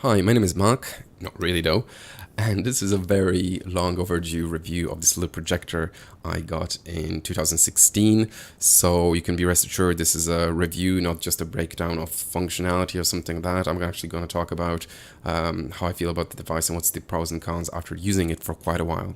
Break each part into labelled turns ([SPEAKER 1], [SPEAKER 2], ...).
[SPEAKER 1] Hi, my name is Mark, not really though, and this is a very long overdue review of this little projector I got in 2016. So you can be rest assured this is a review, not just a breakdown of functionality or something like that. I'm actually going to talk about how I feel about the device and what's the pros and cons after using it for quite a while.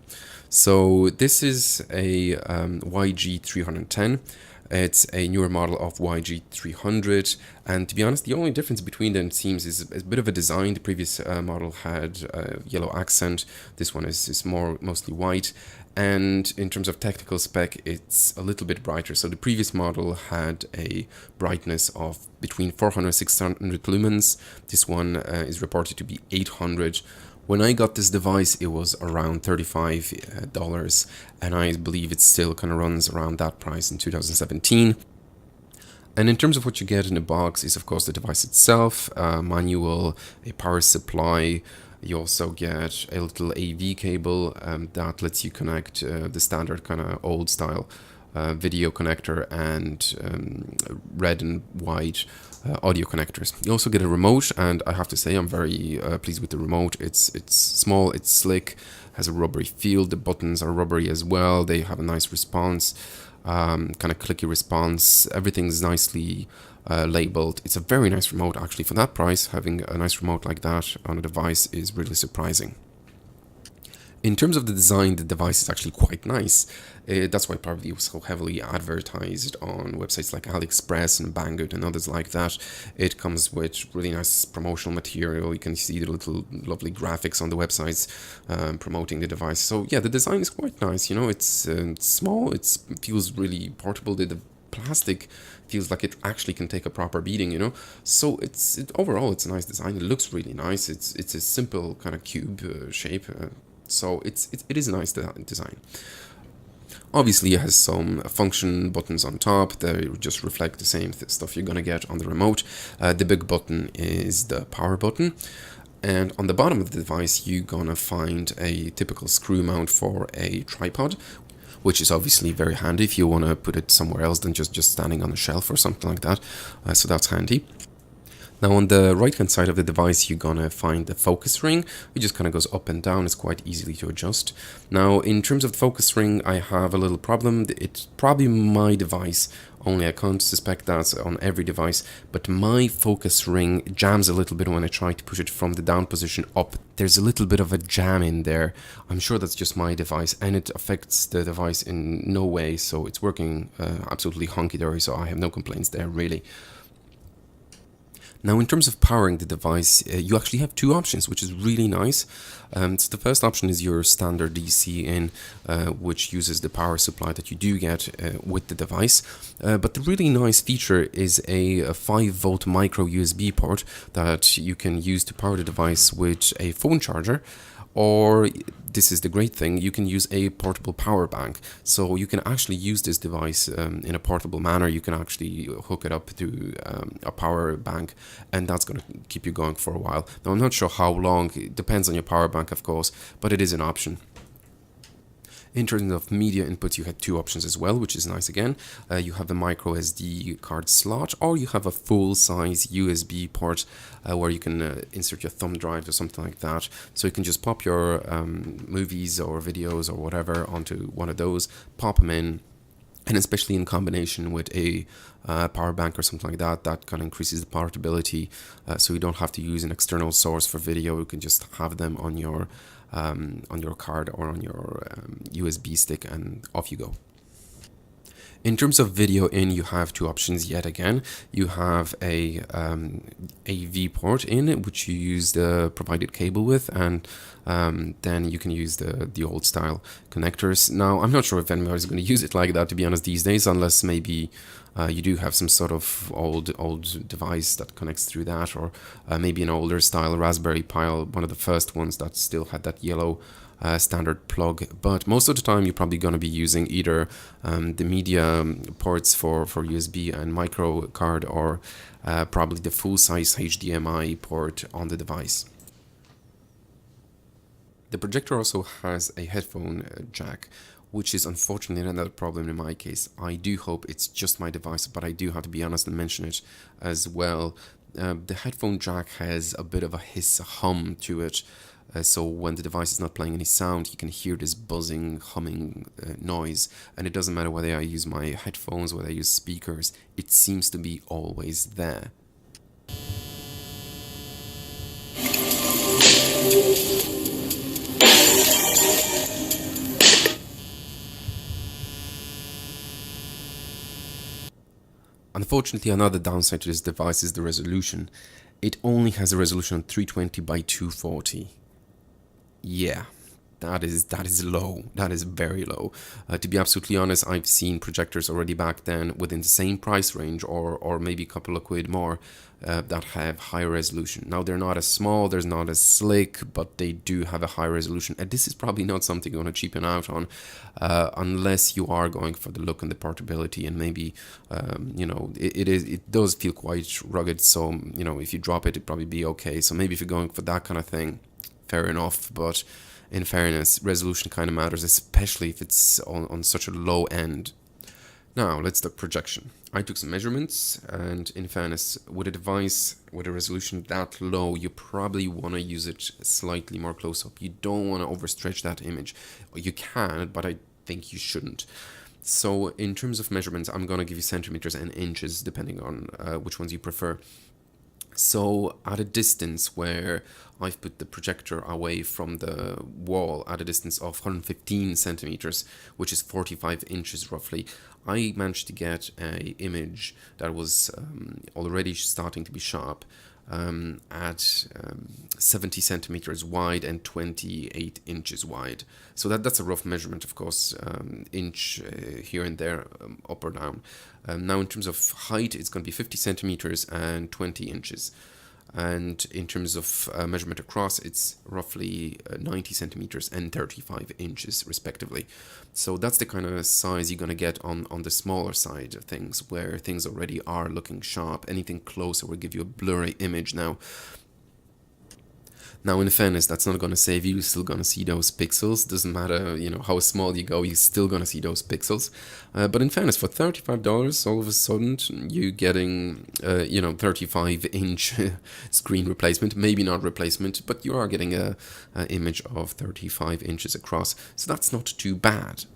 [SPEAKER 1] So this is a YG310. It's a newer model of YG300, and to be honest, the only difference between them seems is a bit of a design. The previous model had a yellow accent. This one is mostly white, and in terms of technical spec, it's a little bit brighter. So the previous model had a brightness of between 400 and 600 lumens. This one is reported to be 800. When I got this device, it was around $35, and I believe it still kind of runs around that price in 2017. And in terms of what you get in the box is, of course, the device itself, a manual, a power supply. You also get a little AV cable that lets you connect the standard kind of old style video connector and red and white audio connectors. You also get a remote, and I have to say I'm very pleased with the remote. It's small, it's slick, has a rubbery feel. The buttons are rubbery as well. They have a nice response, kind of clicky response. Everything's nicely labeled. It's a very nice remote actually. For that price, having a nice remote like that on a device is really surprising. In terms of the design, the device is actually quite nice. That's why probably it was so heavily advertised on websites like AliExpress and Banggood and others like that. It comes with really nice promotional material. You can see the little lovely graphics on the websites promoting the device. So yeah, the design is quite nice. You know, it's small. It feels really portable. The plastic feels like it actually can take a proper beating, you know. So overall it's a nice design. It looks really nice. It's a simple kind of cube shape. So it is a nice design. Obviously, it has some function buttons on top. They just reflect the same stuff you're gonna get on the remote. The big button is the power button. And on the bottom of the device, you're gonna find a typical screw mount for a tripod, which is obviously very handy if you wanna put it somewhere else than just standing on a shelf or something like that. So that's handy. Now on the right hand side of the device, you're gonna find the focus ring. It just kind of goes up and down. It's quite easily to adjust. Now in terms of the focus ring, I have a little problem. It's probably my device only. I can't suspect that on every device, but my focus ring jams a little bit when I try to push it from the down position up. There's a little bit of a jam in there. I'm sure that's just my device, and it affects the device in no way, so it's working absolutely hunky-dory, so I have no complaints there really. Now, in terms of powering the device, you actually have two options, which is really nice. So the first option is your standard DC in, which uses the power supply that you do get with the device. But the really nice feature is a 5-volt micro USB port that you can use to power the device with a phone charger. Or, this is the great thing, you can use a portable power bank. So you can actually use this device in a portable manner. You can actually hook it up to a power bank, and that's going to keep you going for a while. Now, I'm not sure how long. It depends on your power bank, of course, but it is an option. In terms of media inputs, you had two options as well, which is nice again. You have a micro SD card slot, or you have a full-size USB port where you can insert your thumb drive or something like that. So you can just pop your movies or videos or whatever onto one of those, pop them in, and especially in combination with a power bank or something like that, that kind of increases the portability. So you don't have to use an external source for video. You can just have them on your card or on your USB stick, and off you go. In terms of video in, you have two options yet again. You have a AV port in, which you use the provided cable with, and then you can use the old style connectors. Now, I'm not sure if anybody's going to use it like that, to be honest, these days, unless maybe you do have some sort of old device that connects through that, or maybe an older style Raspberry Pi, one of the first ones that still had that yellow standard plug. But most of the time you're probably going to be using either the media ports for USB and micro card, or probably the full-size HDMI port on the device. The projector also has a headphone jack, which is unfortunately another problem in my case. I do hope it's just my device, but I do have to be honest and mention it as well. the headphone jack has a bit of a hiss, a hum to it. So when the device is not playing any sound, you can hear this buzzing, humming noise. And it doesn't matter whether I use my headphones, whether I use speakers, it seems to be always there. Unfortunately, another downside to this device is the resolution. It only has a resolution of 320 by 240. Yeah, that is low. That is very low. To be absolutely honest, I've seen projectors already back then within the same price range, or maybe a couple of quid more, that have higher resolution. Now they're not as small, they're not as slick, but they do have a high resolution. And this is probably not something you want to cheapen out on, unless you are going for the look and the portability. And maybe, it does feel quite rugged. So if you drop it, it'd probably be okay. So maybe if you're going for that kind of thing, fair enough. But in fairness, resolution kind of matters, especially if it's on such a low end. Now, let's talk projection. I took some measurements, and in fairness, with a device with a resolution that low, you probably want to use it slightly more close up. You don't want to overstretch that image. You can, but I think you shouldn't. So in terms of measurements, I'm going to give you centimeters and inches, depending on which ones you prefer. So at a distance where I've put the projector away from the wall at a distance of 115 centimeters, which is 45 inches roughly, I managed to get an image that was already starting to be sharp, at 70 centimeters wide and 28 inches wide. So that's a rough measurement, of course, inch here and there, up or down. Now in terms of height, it's going to be 50 centimeters and 20 inches. And in terms of measurement across, it's roughly 90 centimeters and 35 inches respectively. So that's the kind of size you're going to get on the smaller side of things, where things already are looking sharp. Anything closer will give you a blurry image now. Now, in fairness, that's not going to save you. You're still going to see those pixels. Doesn't matter, how small you go, you're still going to see those pixels. But in fairness, for $35, all of a sudden, you're getting, 35-inch screen replacement. Maybe not replacement, but you are getting a image of 35 inches across. So that's not too bad.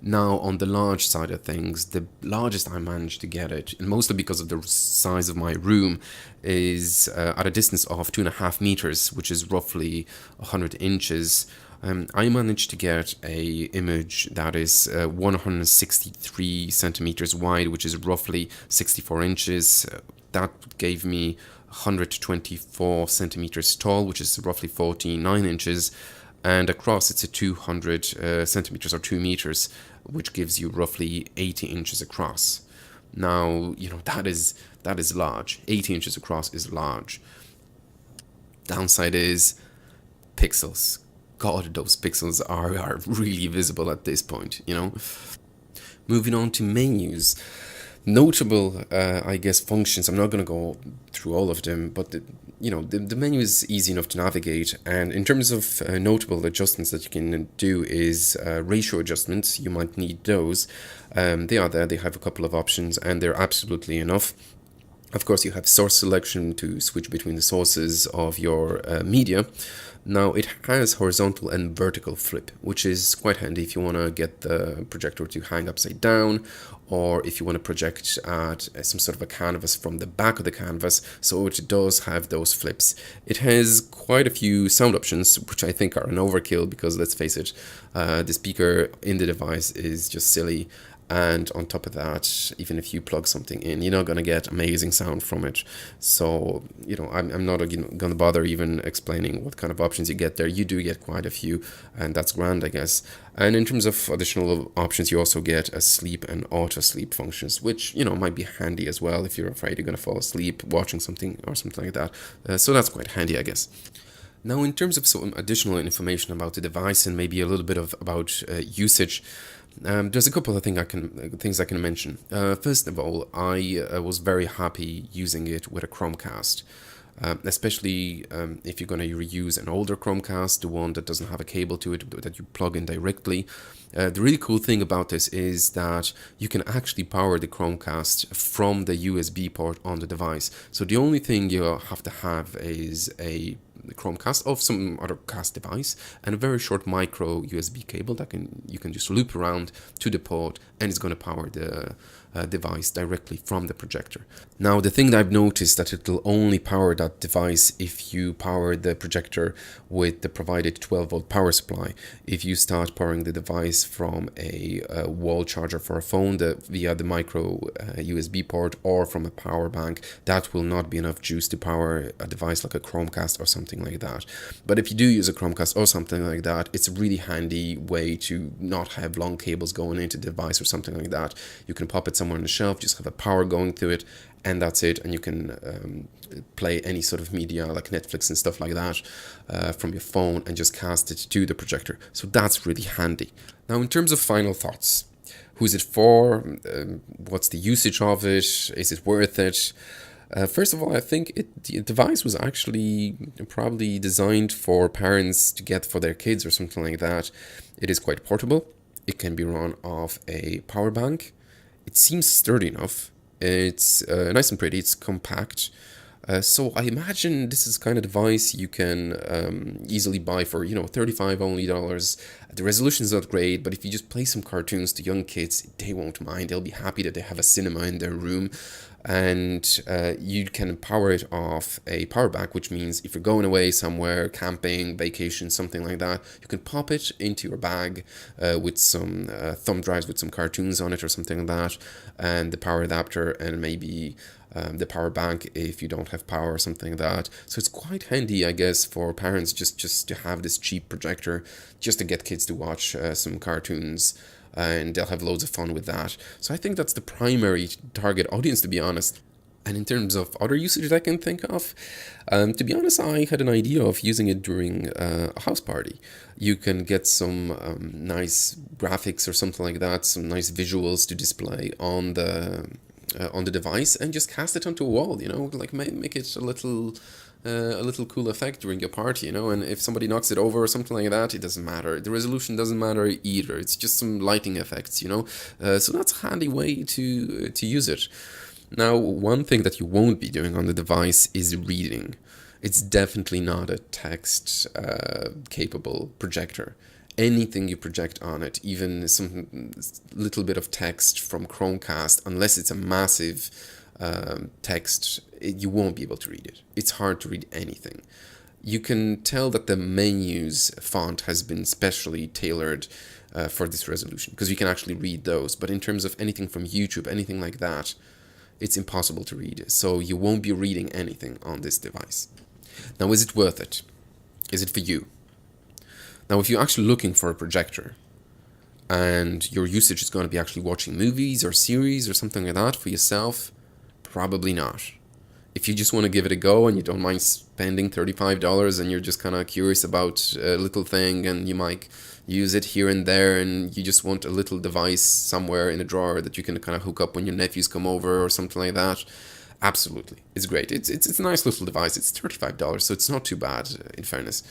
[SPEAKER 1] Now, on the large side of things, the largest I managed to get it, and mostly because of the size of my room, is at a distance of 2.5 meters, which is roughly 100 inches. I managed to get a image that is 163 centimeters wide, which is roughly 64 inches. That gave me 124 centimeters tall, which is roughly 49 inches. And across, it's a 200 centimeters or 2 meters, which gives you roughly 80 inches across. Now, that is large. 80 inches across is large. Downside is pixels. God, those pixels are really visible at this point, Moving on to menus. Notable, functions. I'm not going to go through all of them, but the menu is easy enough to navigate. And in terms of notable adjustments that you can do is ratio adjustments. You might need those. They are there. They have a couple of options, and they're absolutely enough. Of course, you have source selection to switch between the sources of your media. Now, it has horizontal and vertical flip, which is quite handy if you want to get the projector to hang upside down, or if you want to project at some sort of a canvas from the back of the canvas. So it does have those flips. It has quite a few sound options, which I think are an overkill because, let's face it, the speaker in the device is just silly. And on top of that, even if you plug something in, you're not going to get amazing sound from it. So, I'm not going to bother even explaining what kind of options you get there. You do get quite a few, and that's grand, I guess. And in terms of additional options, you also get a sleep and auto sleep functions, which, might be handy as well if you're afraid you're going to fall asleep watching something or something like that. So that's quite handy, I guess. Now, in terms of some additional information about the device and maybe a little bit about usage, there's a couple of things I can mention. First of all, I was very happy using it with a Chromecast. especially if you're going to reuse an older Chromecast, the one that doesn't have a cable to it that you plug in directly. The really cool thing about this is that you can actually power the Chromecast from the USB port on the device. So the only thing you have to have is a Chromecast of some other cast device and a very short micro USB cable that you can just loop around to the port, and it's going to power the device directly from the projector. Now, the thing that I've noticed that it will only power that device if you power the projector with the provided 12-volt power supply. If you start powering the device from a wall charger for a phone via the micro USB port or from a power bank, that will not be enough juice to power a device like a Chromecast or something like that. But if you do use a Chromecast or something like that, it's a really handy way to not have long cables going into the device or something like that. You can pop it somewhere on the shelf, just have a power going through it, and that's it. And you can play any sort of media like Netflix and stuff like that from your phone and just cast it to the projector. So that's really handy. Now, in terms of final thoughts, who's it for? What's the usage of it? Is it worth it? First of all, I think the device was actually probably designed for parents to get for their kids or something like that. It is quite portable. It can be run off a power bank. It seems sturdy enough. It's nice and pretty. It's compact. So I imagine this is the kind of device you can easily buy for, $35 only. The resolution is not great, but if you just play some cartoons to young kids, they won't mind. They'll be happy that they have a cinema in their room. And you can power it off a power bank, which means if you're going away somewhere, camping, vacation, something like that, you can pop it into your bag with some thumb drives with some cartoons on it or something like that, and the power adapter, and maybe the power bank if you don't have power or something like that. So it's quite handy, I guess, for parents just to have this cheap projector just to get kids to watch some cartoons, and they'll have loads of fun with that. So I think that's the primary target audience, to be honest. And in terms of other usage I can think of, to be honest, I had an idea of using it during a house party. You can get some nice graphics or something like that, some nice visuals to display on the device, and just cast it onto a wall. Like make it a little cool effect during your party, and if somebody knocks it over or something like that, it doesn't matter. The resolution doesn't matter either. It's just some lighting effects, so that's a handy way to use it. Now, one thing that you won't be doing on the device is reading. It's definitely not a text capable projector. Anything you project on it, even some little bit of text from Chromecast, unless it's a massive text, you won't be able to read it. It's hard to read anything. You can tell that the menus font has been specially tailored for this resolution, because you can actually read those. But in terms of anything from YouTube, anything like that, it's impossible to read. So you won't be reading anything on this device. Now, is it worth it? Is it for you? Now, if you're actually looking for a projector and your usage is going to be actually watching movies or series or something like that for yourself, probably not. If you just want to give it a go and you don't mind spending $35 and you're just kind of curious about a little thing and you might use it here and there, and you just want a little device somewhere in a drawer that you can kind of hook up when your nephews come over or something like that, absolutely. It's great. It's a nice little device. It's $35, so it's not too bad, in fairness.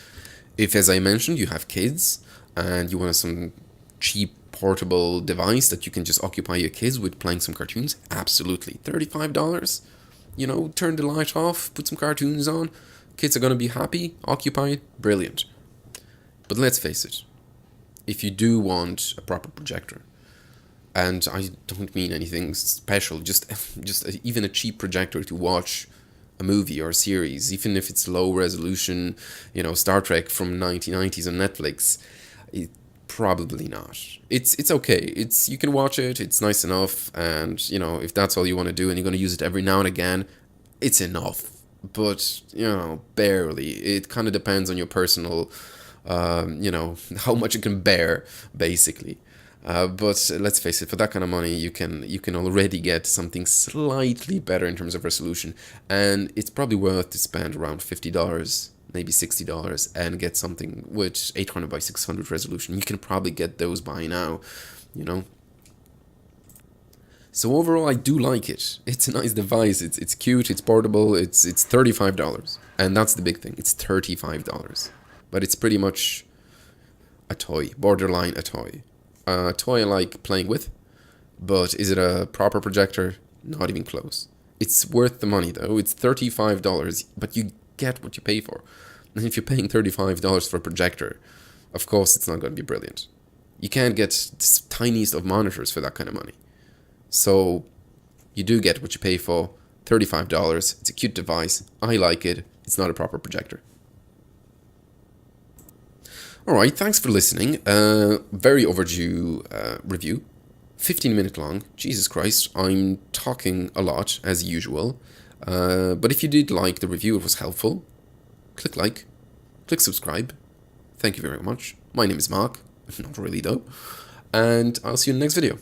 [SPEAKER 1] If, as I mentioned, you have kids and you want some cheap portable device that you can just occupy your kids with playing some cartoons, absolutely. $35, turn the light off, put some cartoons on, kids are going to be happy, occupied, brilliant. But let's face it, if you do want a proper projector, and I don't mean anything special, just even a cheap projector to watch a movie or a series, even if it's low resolution, Star Trek from 1990s on Netflix, probably not. It's okay. You can watch it. It's nice enough, and if that's all you want to do, and you're going to use it every now and again, it's enough. But barely. It kind of depends on your personal, how much you can bear, basically. But let's face it, for that kind of money, you can already get something slightly better in terms of resolution, and it's probably worth to spend around $50, maybe $60, and get something with 800 by 600 resolution. You can probably get those by now, So overall, I do like it. It's a nice device. It's cute. It's portable. It's $35, and that's the big thing. It's $35, but it's pretty much a toy, borderline a toy. A toy I like playing with, but is it a proper projector? Not even close. It's worth the money though. It's $35, but you get what you pay for. And if you're paying $35 for a projector, of course it's not going to be brilliant. You can't get the tiniest of monitors for that kind of money. So you do get what you pay for, $35. It's a cute device. I like it. It's not a proper projector. Alright, thanks for listening. Very overdue review. 15-minute long. Jesus Christ, I'm talking a lot, as usual. But if you did like the review, it was helpful, click like, click subscribe. Thank you very much. My name is Mark. Not really though. And I'll see you in the next video.